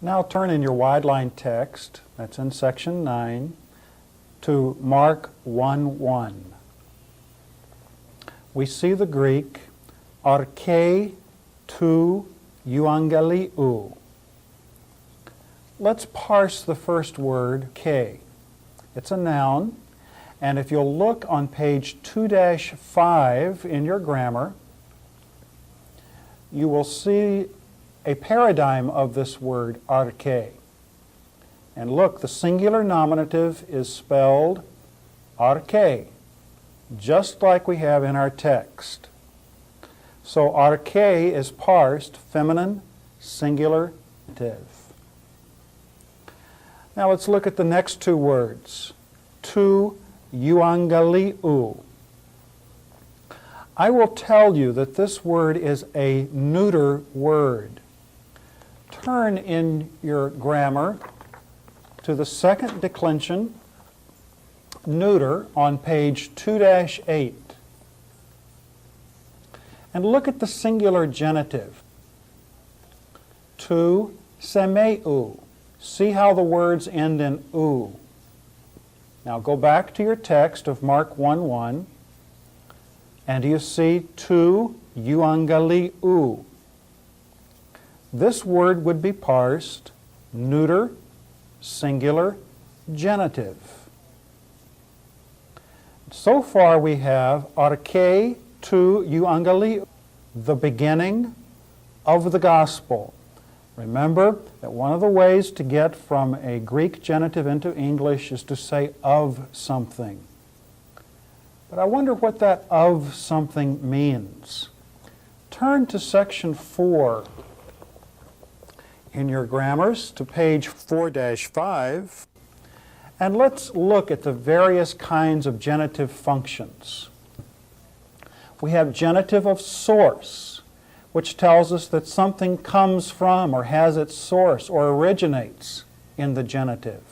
Now turn in your wide line text, that's in section 9, to Mark 1:1. We see the Greek arche tu euangeliou. Let's parse the first word, ke. It's a noun, and if you'll look on page 2-5 in your grammar, you will see a paradigm of this word, arche. And look, the singular nominative is spelled arche, just like we have in our text. So arche is parsed feminine, singular, nominative. Now let's look at the next two words, tu euangeliou. I will tell you that this word is a neuter word. Turn in your grammar to the second declension, neuter, on page 2-8. And look at the singular genitive, tu semeu. See how the words end in u. Now go back to your text of Mark 1:1, and you see tu euangeliou. This word would be parsed neuter, singular, genitive. So far we have arche tu euangeliou, the beginning of the gospel. Remember that one of the ways to get from a Greek genitive into English is to say of something. But I wonder what that of something means. Turn to section 4 in your grammars, to page 4-5, and let's look at the various kinds of genitive functions. We have genitive of source, which tells us that something comes from or has its source or originates in the genitive.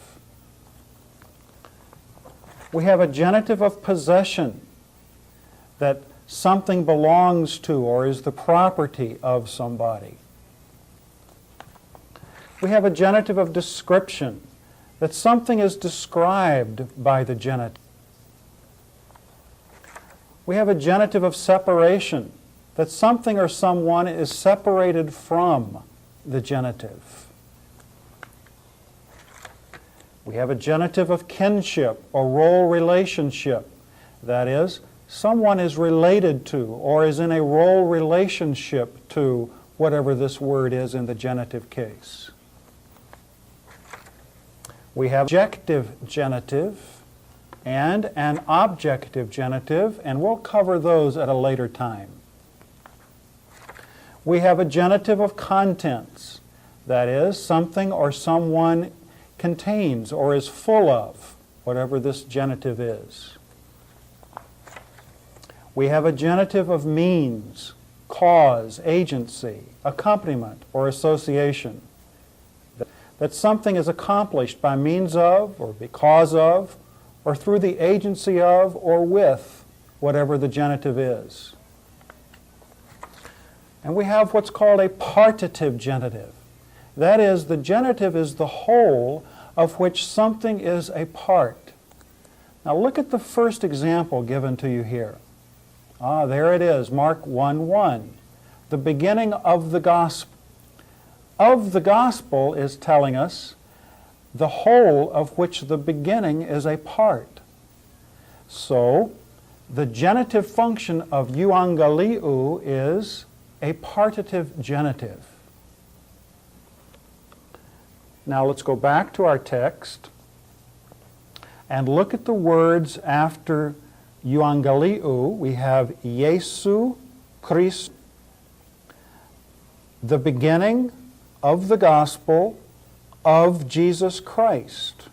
We have a genitive of possession, that something belongs to or is the property of somebody. We have a genitive of description, that something is described by the genitive. We have a genitive of separation, that something or someone is separated from the genitive. We have a genitive of kinship or role relationship, that is, someone is related to or is in a role relationship to whatever this word is in the genitive case. We have adjective genitive and an objective genitive, and we'll cover those at a later time. We have a genitive of contents, that is, something or someone contains or is full of, whatever this genitive is. We have a genitive of means, cause, agency, accompaniment, or association, that something is accomplished by means of, or because of, or through the agency of, or with, whatever the genitive is. And we have what's called a partitive genitive. That is, the genitive is the whole of which something is a part. Now look at the first example given to you here. There it is, Mark 1:1, the beginning of the gospel. Of the gospel is telling us the whole of which the beginning is a part. So, the genitive function of euangeliou is a partitive genitive. Now let's go back to our text and look at the words after euangeliou. We have Iesu Christ, the beginning of the gospel of Jesus Christ.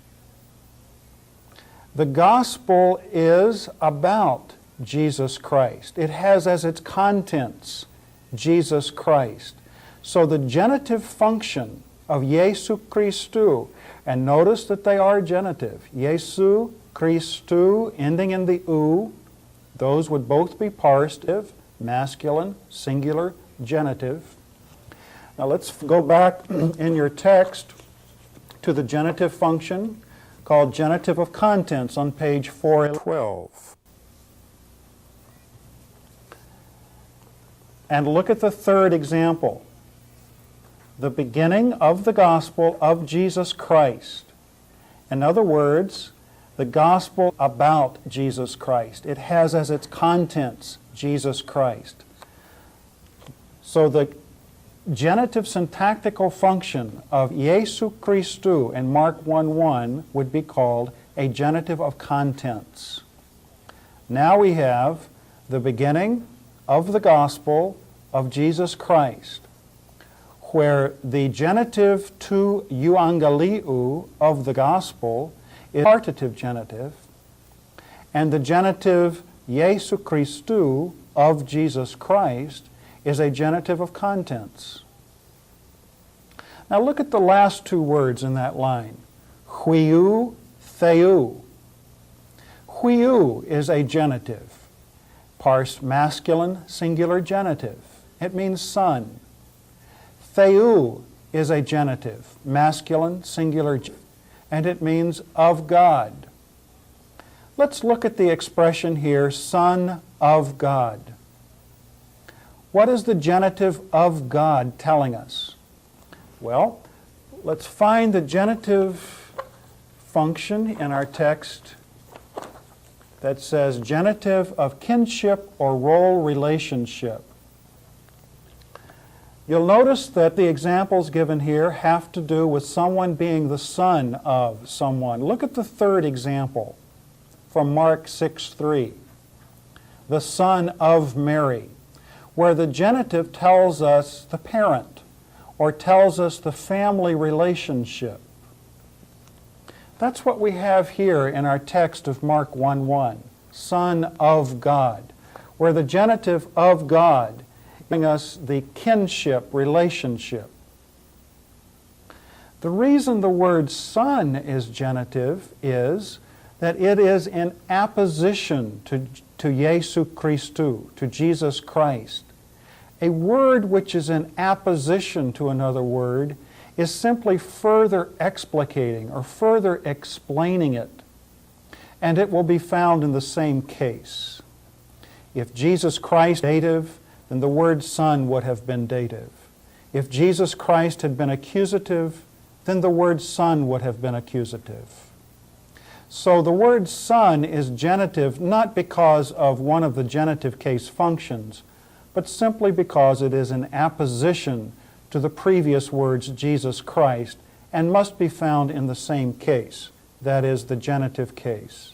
The gospel is about Jesus Christ. It has as its contents Jesus Christ. So the genitive function of Iesu Christou, and notice that they are genitive, Iesu Christou ending in the u, those would both be parsed, masculine, singular, genitive. Now let's go back in your text to the genitive function called genitive of contents on page 412. And look at the third example. The beginning of the gospel of Jesus Christ. In other words, the gospel about Jesus Christ. It has as its contents Jesus Christ. So the genitive syntactical function of Jesu Christou in Mark 1:1 would be called a genitive of contents. Now we have the beginning of the gospel of Jesus Christ, where the genitive tu euangeliou of the gospel is partitive genitive, and the genitive Jesu Christou of Jesus Christ is a genitive of contents. Now look at the last two words in that line, huiou, theou. Huiou is a genitive, parsed masculine singular genitive. It means son. Theou is a genitive, masculine singular, and it means of God. Let's look at the expression here, Son of God. What is the genitive of God telling us? Well, let's find the genitive function in our text that says genitive of kinship or role relationship. You'll notice that the examples given here have to do with someone being the son of someone. Look at the third example from Mark 6:3, the son of Mary, where the genitive tells us the parent or tells us the family relationship. That's what we have here in our text of Mark 1:1, Son of God, where the genitive of God giving us the kinship relationship. The reason the word son is genitive is that it is in apposition to Jesu Christou, to Jesus Christ. A word which is in apposition to another word is simply further explicating or further explaining it, and it will be found in the same case. If Jesus Christ is dative, then the word son would have been dative. If Jesus Christ had been accusative, then the word son would have been accusative. So the word son is genitive not because of one of the genitive case functions, but simply because it is in apposition to the previous words Jesus Christ and must be found in the same case, that is, the genitive case.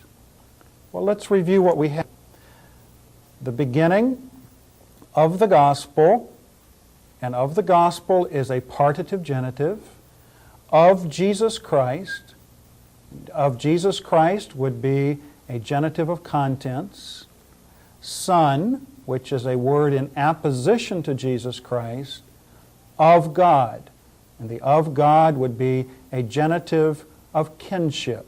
Well, let's review what we have. The beginning of the gospel, and of the gospel is a partitive genitive, of Jesus Christ. Of Jesus Christ would be a genitive of contents. Son, which is a word in apposition to Jesus Christ. Of God, and the of God would be a genitive of kinship.